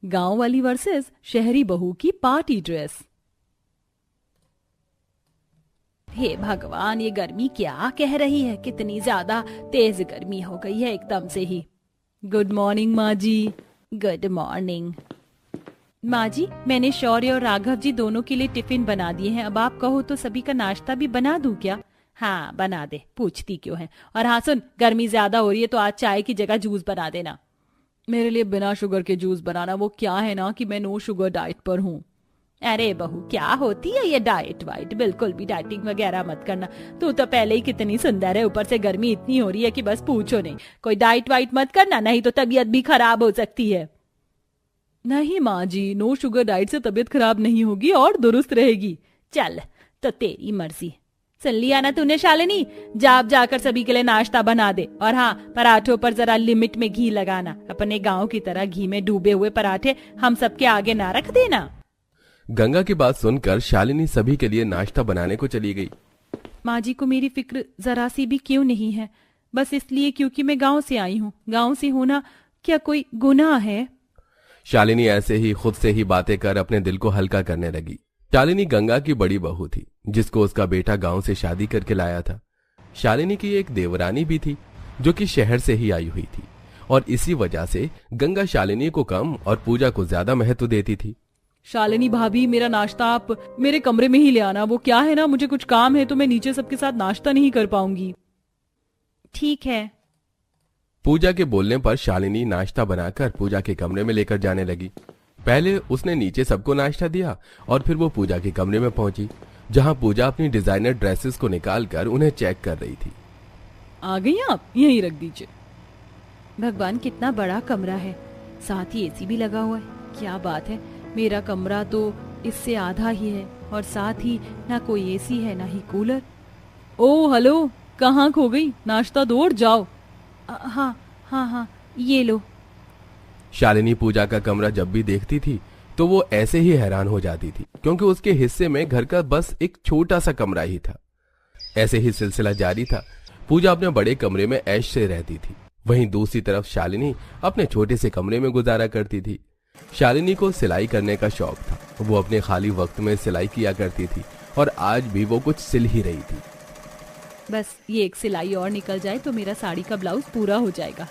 गांव वाली वर्सेस शहरी बहू की पार्टी ड्रेस। हे भगवान, ये गर्मी क्या कह रही है, कितनी ज्यादा तेज गर्मी हो गई है एकदम से ही। गुड मॉर्निंग माँ जी। गुड मॉर्निंग माँ जी, मैंने शौर्य और राघव जी दोनों के लिए टिफिन बना दिए हैं। अब आप कहो तो सभी का नाश्ता भी बना दूं क्या? हाँ बना दे, पूछती क्यों है। और हाँ सुन, गर्मी ज्यादा हो रही है तो आज चाय की जगह जूस बना देना। मेरे लिए बिना शुगर के जूस बनाना। वो क्या है ना कि मैं नो शुगर डाइट पर हूँ। अरे बहू, क्या होती है ये डाइट वाइट? बिल्कुल भी डाइटिंग वगैरह मत करना। तू तो पहले ही कितनी सुंदर है, ऊपर से गर्मी इतनी हो रही है कि बस पूछो नहीं। कोई डाइट वाइट मत करना, नहीं तो तबीयत भी खराब हो सकती है। नहीं माँ जी, नो शुगर डाइट से तबीयत खराब नहीं होगी और दुरुस्त रहेगी। चल तो तेरी मर्जी। सुन लिया ना तूने शालिनी, जाकर सभी के लिए नाश्ता बना दे। और हाँ, पराठों पर जरा लिमिट में घी लगाना। अपने गांव की तरह घी में डूबे हुए पराठे हम सबके आगे ना रख देना। गंगा की बात सुनकर शालिनी सभी के लिए नाश्ता बनाने को चली गई। माँ जी को मेरी फिक्र जरा सी भी क्यों नहीं है? बस इसलिए क्योंकि मैं गांव से आई हूँ। गांव से होना क्या कोई गुनाह है? शालिनी ऐसे ही खुद से ही बातें कर अपने दिल को हल्का करने लगी। शालिनी गंगा की बड़ी बहू थी, जिसको उसका बेटा गांव से शादी करके लाया था। शालिनी की एक देवरानी भी थी, जो कि शहर से ही आई हुई थी, और इसी वजह से गंगा शालिनी को कम और पूजा को ज्यादा महत्व देती थी। शालिनी भाभी, मेरा नाश्ता आप मेरे कमरे में ही ले आना। वो क्या है ना, मुझे कुछ काम है तो मैं नीचे सबके साथ नाश्ता नहीं कर पाऊंगी। ठीक है। पूजा के बोलने पर शालिनी नाश्ता बनाकर पूजा के कमरे में लेकर जाने लगी। पहले उसने नीचे सबको नाश्ता दिया और फिर वो पूजा के कमरे में पहुंची, जहां पूजा अपनी डिजाइनर ड्रेसेस को निकालकर उन्हें चेक कर रही थी। आ गई आप, यहीं रख दीजिए। भगवान, कितना बड़ा कमरा है, साथ ही एसी भी लगा हुआ है। क्या बात है, मेरा कमरा तो इससे आधा ही है और साथ ही ना कोई एसी है ना ही कूलर। ओ हेलो, कहाँ खो गई? नाश्ता दो और जाओ। हाँ हाँ हाँ, ये लो। शालिनी पूजा का कमरा जब भी देखती थी तो वो ऐसे ही हैरान हो जाती थी, क्योंकि उसके हिस्से में घर का बस एक छोटा सा कमरा ही था। ऐसे ही सिलसिला जारी था। पूजा अपने बड़े कमरे में ऐश से रहती थी, वहीं दूसरी तरफ शालिनी अपने छोटे से कमरे में गुजारा करती थी। शालिनी को सिलाई करने का शौक था। वो अपने खाली वक्त में सिलाई किया करती थी और आज भी वो कुछ सिल ही रही थी। बस ये एक सिलाई और निकल जाए तो मेरा साड़ी का ब्लाउज पूरा हो जाएगा।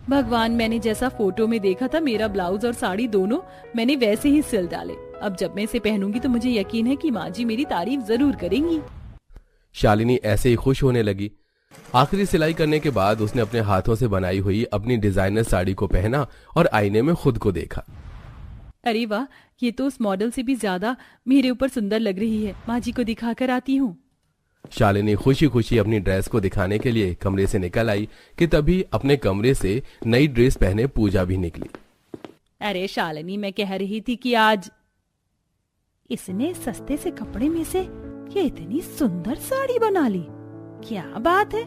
भगवान, मैंने जैसा फोटो में देखा था मेरा ब्लाउज और साड़ी दोनों मैंने वैसे ही सिल डाले। अब जब मैं इसे पहनूंगी तो मुझे यकीन है कि माँ जी मेरी तारीफ जरूर करेंगी। शालिनी ऐसे ही खुश होने लगी। आखिरी सिलाई करने के बाद उसने अपने हाथों से बनाई हुई अपनी डिजाइनर साड़ी को पहना और आईने में खुद को देखा। अरे वाह, ये तो उस मॉडल से भी ज्यादा मेरे ऊपर सुंदर लग रही है। माँ जी को दिखाकर आती हूँ। शालिनी खुशी खुशी अपनी ड्रेस को दिखाने के लिए कमरे से निकल आई कि तभी अपने कमरे से नई ड्रेस पहने पूजा भी निकली। अरे शालिनी, मैं कह रही थी कि आज इसने सस्ते से कपड़े में से ये इतनी सुंदर साड़ी बना ली। क्या बात है?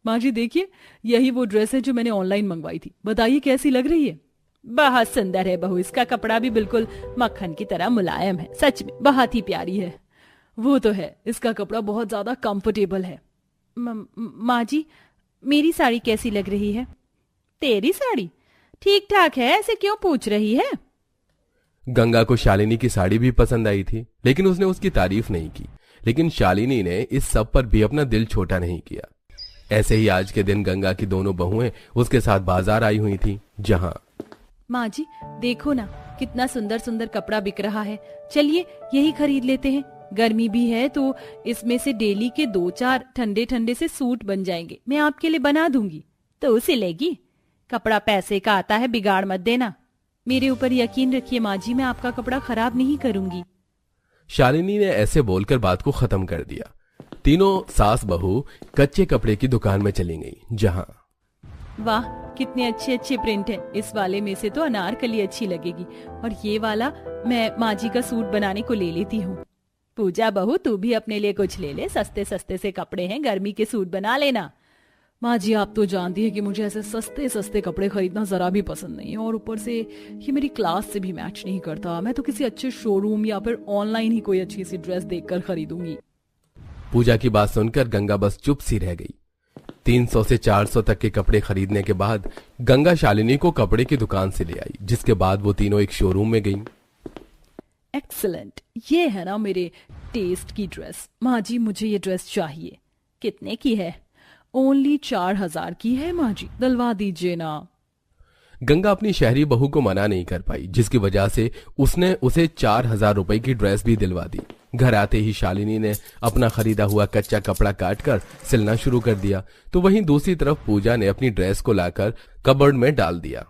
माँ जी देखिए, यही वो ड्रेस है जो मैंने ऑनलाइन मंगवाई थी। बताइए कैसी लग रही है? बहुत सुंदर है बहू, इसका कपड़ा भी बिल्कुल मक्खन की तरह मुलायम है। सच में बहुत ही प्यारी है। वो तो है, इसका कपड़ा बहुत ज्यादा कंफर्टेबल है। माँ जी, मेरी साड़ी कैसी लग रही है? तेरी साड़ी ठीक ठाक है, ऐसे क्यों पूछ रही है? गंगा को शालिनी की साड़ी भी पसंद आई थी, लेकिन उसने उसकी तारीफ नहीं की। लेकिन शालिनी ने इस सब पर भी अपना दिल छोटा नहीं किया। ऐसे ही आज के दिन गंगा की दोनों बहुएं उसके साथ बाजार आई हुई थी, जहां माँ जी देखो ना, कितना सुंदर सुंदर कपड़ा बिक रहा है। चलिए यही खरीद लेते हैं। गर्मी भी है तो इसमें से डेली के 2-4 ठंडे ठंडे से सूट बन जाएंगे। मैं आपके लिए बना दूंगी। तो सिलेगी? कपड़ा पैसे का आता है, बिगाड़ मत देना। मेरे ऊपर यकीन रखिए माँ जी, मैं आपका कपड़ा खराब नहीं करूंगी। शालिनी ने ऐसे बोलकर बात को खत्म कर दिया। तीनों सास बहू कच्चे कपड़े की दुकान में चली गई, जहां वाह, कितने अच्छे अच्छे प्रिंट हैं। इस वाले में से तो अनारकली अच्छी लगेगी और ये वाला मैं माँ जी का सूट बनाने को ले लेती हूँ। पूजा बहू, तू भी अपने लिए कुछ ले ले। सस्ते सस्ते से कपड़े हैं, गर्मी के सूट बना लेना। माँ जी आप तो जानती है कि मुझे ऐसे सस्ते सस्ते कपड़े खरीदना जरा भी पसंद नहीं है, और ऊपर से ये मेरी क्लास से भी मैच नहीं करता। मैं तो किसी अच्छे शोरूम या फिर ऑनलाइन ही कोई अच्छी सी ड्रेस देखकर खरीदूंगी। पूजा की बात सुनकर गंगा बस चुप सी रह गई। 300 से 400 तक के कपड़े खरीदने के बाद गंगा शालिनी को कपड़े की दुकान से ले आई, जिसके बाद वो तीनों एक शोरूम में गईं। एक्सीलेंट, ये है ना मेरे टेस्ट की ड्रेस। माँ जी मुझे ये ड्रेस चाहिए। कितने की है? ओनली 4000 की है माँ जी, दिलवा दीजिए ना। गंगा अपनी शहरी बहू को मना नहीं कर पाई, जिसकी वजह से उसने उसे 4000 रुपए की ड्रेस भी दिलवा दी। घर आते ही शालिनी ने अपना खरीदा हुआ कच्चा कपड़ा काटकर सिलना शुरू कर दिया, तो वहीं दूसरी तरफ पूजा ने अपनी ड्रेस को लाकर कबर्ड में डाल दिया।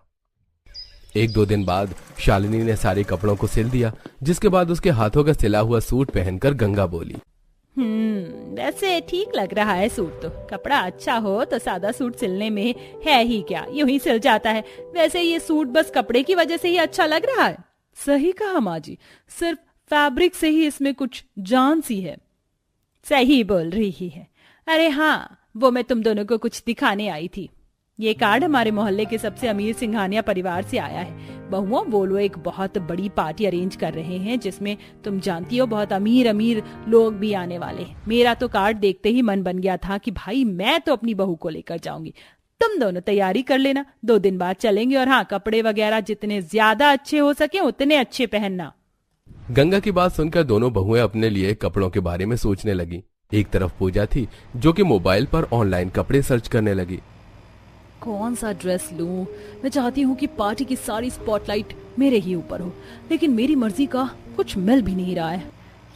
1-2 दिन बाद शालिनी ने सारे कपड़ों को सिल दिया, जिसके बाद उसके हाथों का सिला हुआ सूट पहनकर गंगा बोली, वैसे ठीक लग रहा है सूट तो। कपड़ा अच्छा हो तो सादा सूट सिलने में है ही क्या, यूं ही सिल जाता है। वैसे ये सूट बस कपड़े की वजह से ही अच्छा लग रहा है। सही कहा माँ जी, सिर्फ फैब्रिक से ही इसमें कुछ जान सी है। सही बोल रही है। अरे हाँ, वो मैं तुम दोनों को कुछ दिखाने आई थी। ये कार्ड हमारे मोहल्ले के सबसे अमीर सिंघानिया परिवार से आया है। बहुओं, वो लोग एक बहुत बड़ी पार्टी अरेंज कर रहे हैं, जिसमें तुम जानती हो बहुत अमीर अमीर लोग भी आने वाले हैं। मेरा तो कार्ड देखते ही मन बन गया था कि भाई मैं तो अपनी बहू को लेकर जाऊंगी। तुम दोनों तैयारी कर लेना, 2 दिन बाद चलेंगे। और हाँ, कपड़े वगैरह जितने ज्यादा अच्छे हो सके उतने अच्छे पहनना। गंगा की बात सुनकर दोनों बहुएं अपने लिए कपड़ों के बारे में सोचने लगी। एक तरफ पूजा थी जो कि मोबाइल पर ऑनलाइन कपड़े सर्च करने लगी। कौन सा ड्रेस लूं? मैं चाहती हूँ कि पार्टी की सारी स्पॉटलाइट मेरे ही ऊपर हो, लेकिन मेरी मर्जी का कुछ मिल भी नहीं रहा है।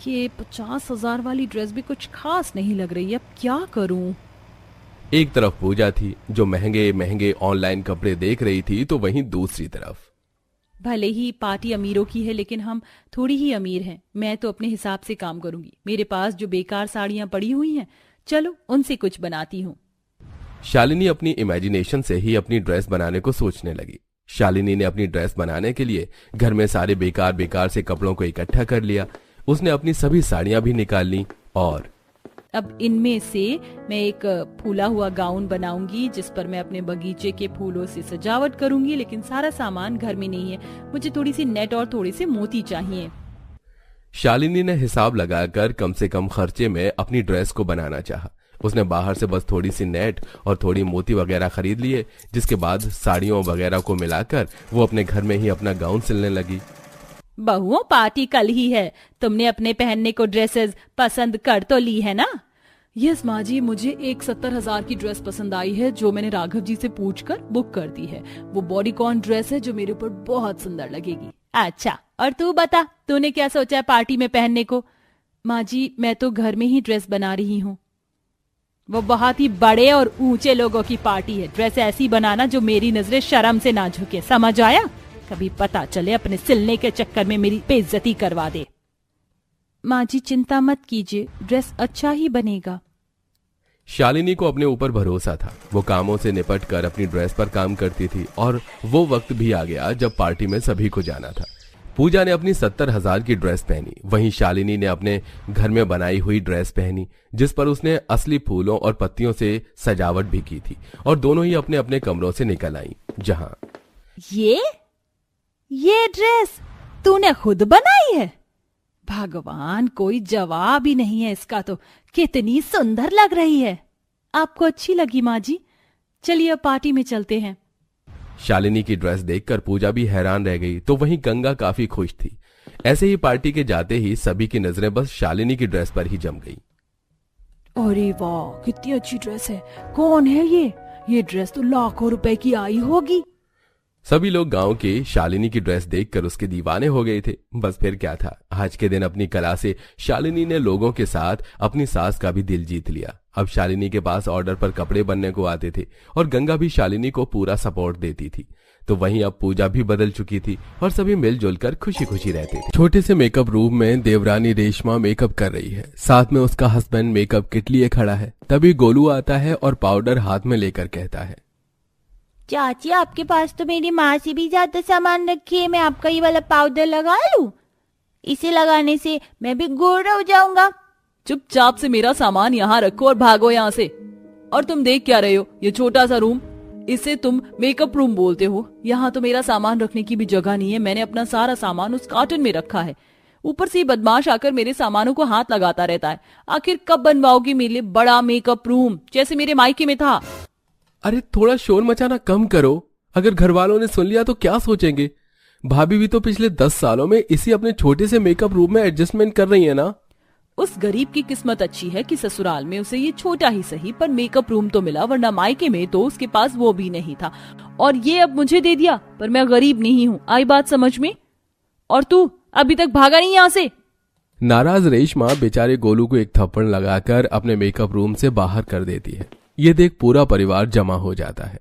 ये 50,000 वाली ड्रेस भी कुछ खास नहीं लग रही है, अब क्या करूं? एक तरफ पूजा थी जो महंगे महंगे ऑनलाइन कपड़े देख रही थी, तो वहीं दूसरी तरफ भले ही पार्टी अमीरों की है, लेकिन हम थोड़ी ही अमीर हैं। मैं तो अपने हिसाब से काम करूंगी। मेरे पास जो बेकार साड़ियां पड़ी हुई हैं, चलो उनसे कुछ बनाती हूँ। शालिनी अपनी इमेजिनेशन से ही अपनी ड्रेस बनाने को सोचने लगी। शालिनी ने अपनी ड्रेस बनाने के लिए घर में सारे बेकार बेकार से कपड़ों को इकट्ठा कर लिया। उसने अपनी सभी साड़ियां भी निकाल ली और अब इनमें से मैं एक फूला हुआ गाउन बनाऊंगी, जिस पर मैं अपने बगीचे के फूलों से सजावट करूंगी। लेकिन सारा सामान घर में नहीं है, मुझे थोड़ी सी नेट और थोड़े से मोती चाहिए। शालिनी ने हिसाब लगाकर कम से कम खर्चे में अपनी ड्रेस को बनाना चाहा। उसने बाहर से बस थोड़ी सी नेट और थोड़ी मोती वगैरह खरीद लिए, जिसके बाद साड़ियों वगैरह को मिलाकर वो अपने घर में ही अपना गाउन सिलने लगी। बहुओं, पार्टी कल ही है, तुमने अपने पहनने को ड्रेसेस पसंद कर तो ली है ना? यस माँ जी, मुझे एक 70,000 की ड्रेस पसंद आई है, जो मैंने राघव जी से पूछकर बुक कर दी है। वो बॉडीकॉन ड्रेस है जो मेरे ऊपर बहुत सुंदर लगेगी। अच्छा, और तू बता, तूने क्या सोचा है पार्टी में पहनने को? माँ जी, मैं तो घर में ही ड्रेस बना रही हूँ। वो बहुत ही बड़े और ऊंचे लोगों की पार्टी है। ड्रेस ऐसी बनाना जो मेरी नजरें शर्म से ना झुके, समझ आया? कभी पता चले अपने सिलने के चक्कर में मेरी बेइज्जती करवा दे। माँ जी चिंता मत कीजिए, ड्रेस अच्छा ही बनेगा। शालिनी को अपने ऊपर भरोसा था। वो कामों से निपट कर अपनी ड्रेस पर काम करती थी और वो वक्त भी आ गया जब पार्टी में सभी को जाना था। पूजा ने अपनी 70,000 की ड्रेस पहनी, वहीं शालिनी ने अपने घर में बनाई हुई ड्रेस पहनी, जिस पर उसने असली फूलों और पत्तियों से सजावट भी की थी। और दोनों ही अपने अपने कमरों से निकल आईं, जहां ये ड्रेस तूने खुद बनाई है? भगवान, कोई जवाब ही नहीं है इसका तो। कितनी सुंदर लग रही है। आपको अच्छी लगी माँ जी? चलिए अब पार्टी में चलते हैं। शालिनी की ड्रेस देखकर पूजा भी हैरान रह गई, तो वहीं गंगा काफी खुश थी। ऐसे ही पार्टी के जाते ही सभी की नजरें बस शालिनी की ड्रेस पर ही जम गई। अरे वाह, कितनी अच्छी ड्रेस है। कौन है ये? ये ड्रेस तो लाखों रुपए की आई होगी। सभी लोग गांव के शालिनी की ड्रेस देखकर उसके दीवाने हो गए थे। बस फिर क्या था, आज के दिन अपनी कला से शालिनी ने लोगों के साथ अपनी सास का भी दिल जीत लिया। अब शालिनी के पास ऑर्डर पर कपड़े बनने को आते थे और गंगा भी शालिनी को पूरा सपोर्ट देती थी। तो वहीं अब पूजा भी बदल चुकी थी और सभी मिलजुल कर खुशी खुशी रहते थे। छोटे से मेकअप रूम में देवरानी रेशमा मेकअप कर रही है, साथ में उसका हस्बैंड मेकअप किट लिए खड़ा है। तभी गोलू आता है और पाउडर हाथ में लेकर कहता है, चाची आपके पास तो मेरी माँ से भी ज्यादा सामान रखी है, मैं आपका ये वाला पाउडर लगा लूं? इसे लगाने से मैं भी गोरा हो जाऊंगा। चुपचाप से मेरा सामान यहाँ रखो और भागो यहाँ से। और तुम देख क्या रहे हो? ये छोटा सा रूम, इसे तुम मेकअप रूम बोलते हो? यहाँ तो मेरा सामान रखने की भी जगह नहीं है। मैंने अपना सारा सामान उस कार्टन में रखा है। ऊपर से ये बदमाश आकर मेरे सामानों को हाथ लगाता रहता है। आखिर कब बनवाओगी मेरे लिए बड़ा मेकअप रूम जैसे मेरे मायके में था? अरे थोड़ा शोर मचाना कम करो, अगर घर वालों ने सुन लिया तो क्या सोचेंगे? भाभी भी तो पिछले 10 सालों में इसी अपने छोटे से मेकअप रूम में एडजस्टमेंट कर रही है ना। उस गरीब की किस्मत अच्छी है कि ससुराल में उसे ये छोटा ही सही पर मेकअप रूम तो मिला, वरना मायके में तो उसके पास वो भी नहीं था। और ये अब मुझे दे दिया, पर मैं गरीब नहीं हूँ, आई बात समझ में? और तू अभी तक भागा नहीं यहाँ से? नाराज रेशमा बेचारे गोलू को एक थप्पड़ लगाकर अपने मेकअप रूम से बाहर कर देती है। ये देख पूरा परिवार जमा हो जाता है।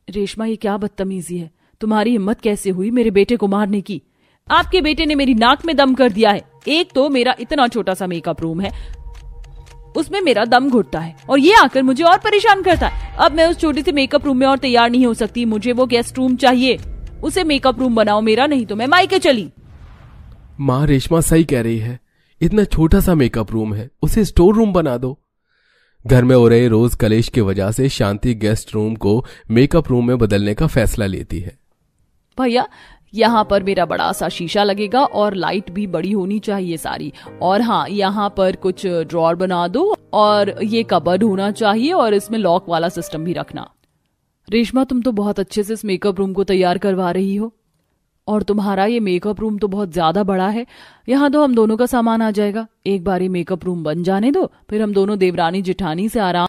रेशमा, ये क्या बदतमीजी है? तुम्हारी हिम्मत कैसे हुई मेरे बेटे को मारने की? आपके बेटे ने मेरी नाक में दम कर दिया है। एक तो मेरा इतना छोटा सा मेकअप रूम है, उसमें मेरा दम घुटता है, और ये आकर मुझे और परेशान करता है। अब मैं उस छोटे से मेकअप रूम में और तैयार नहीं हो सकती, मुझे वो गेस्ट रूम चाहिए। उसे मेकअप रूम बनाओ मेरा, नहीं तो मैं मायके चली। माँ, रेशमा सही कह रही है, इतना छोटा सा मेकअप रूम है, उसे स्टोर रूम बना दो। घर में हो रहे रोज कलेश की वजह से शांति गेस्ट रूम को मेकअप रूम में बदलने का फैसला लेती है। भैया, यहाँ पर मेरा बड़ा सा शीशा लगेगा और लाइट भी बड़ी होनी चाहिए सारी, और हाँ, यहाँ पर कुछ ड्रॉर बना दो और ये कबर्ड होना चाहिए और इसमें लॉक वाला सिस्टम भी रखना। रेशमा, तुम तो बहुत अच्छे से इस मेकअप रूम को तैयार करवा रही हो, और तुम्हारा ये मेकअप रूम तो बहुत ज्यादा बड़ा है। यहाँ तो हम दोनों का सामान आ जाएगा। एक बार ये मेकअप रूम बन जाने दो, फिर हम दोनों देवरानी जिठानी से आराम